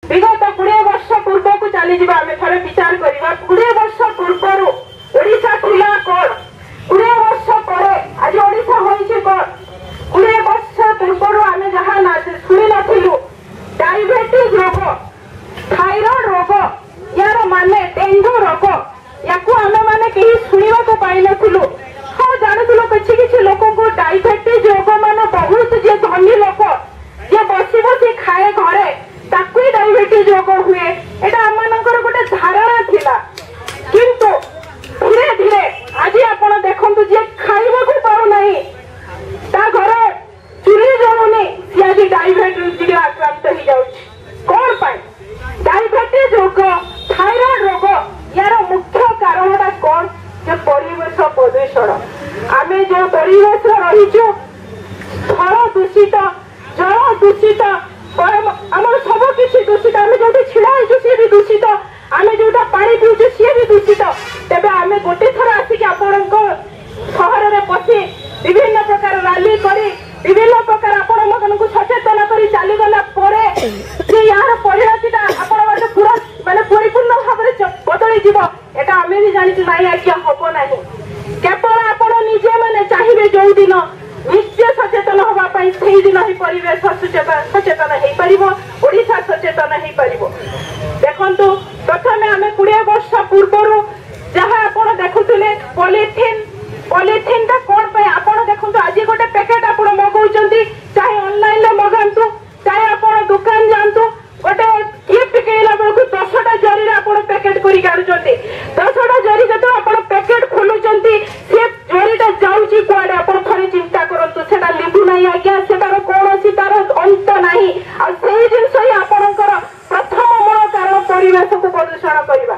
विगत 20 वर्ष पूर्व को चली जावा आम थे विचार करवा 20 वर्ष पूर्वर ओडिशा थिला कौन 20 वर्ष पर आज ओडिशा होइछि कौन 20 वर्ष पूर्वर आम जहाँ शुणी नथिलु डायबिटीज रोग थायराइड रोग यार माने डेंगू रोग या आम मैंने कहीं शुणा को पाई नथिलु हाँ जानूल किसी लोक को डायबिटीज रोग मान बहुत जे धनी लोक जे बसी बसी खाए घरे ताकू डायबिटीज रोग हुए एटा आम गोटे धारणा थिला किंतु धीरे धीरे आज आपण देखंतु जे खाइबा को पाउ नाही ता घरे चुली जळुनी सी आज डायबिटीज आक्रांत हो जाउछि कोन पाई डायबिटीज रोग थायराइड रोग यार मुख्य कारणटा कोन जे परिवेश प्रदूषण आमे जो परिवेश रहिछु स्थल दूषित जल दूषित आम सब किसी दूषित आम जो छिड़ा सी भी दूषित आम जो पानी पीछे सी भी दूषित तेरे आम गोटे थर आसिक आपण सहर में पशि विभिन्न प्रकार रैली करी विभिन्न प्रकार आपण सचेतन कर चलीगला यार परिणतिटा आपण पूरा माने परिपूर्ण भाव में बदली जीव एटा आम भी जानी ना आज्ञा हम ना केवल आपण निजे मैंने चाहिए जो दिन निश्चय सचेतन होगापाई से दिन ही परिवेश सचेतन हो पार ओडिशा सचेतन हो पार देखु प्रथम आम 20 वर्ष पूर्वर जहाँ आप देखुले पॉलिथिन पॉलिथिन टा कौन पे आप देखो आज गोटे पैकेट आप मगाउं चाहे ऑनलाइन ले मगातु चाहे आप दुकान जातु गोटे गिफ्ट किणला बेलू 10टा जरी आप पैकेट कर 10टा जरी जो आप पैकेट खोलुंट सी जरीटा जाऊँगी कुआडे आप थे चिंता करूँ से लिभु ना आज्ञा से कौन तार अंत ना जिनस ही आपणकर प्रथम मूल कारण परिवेश को प्रदूषण करवा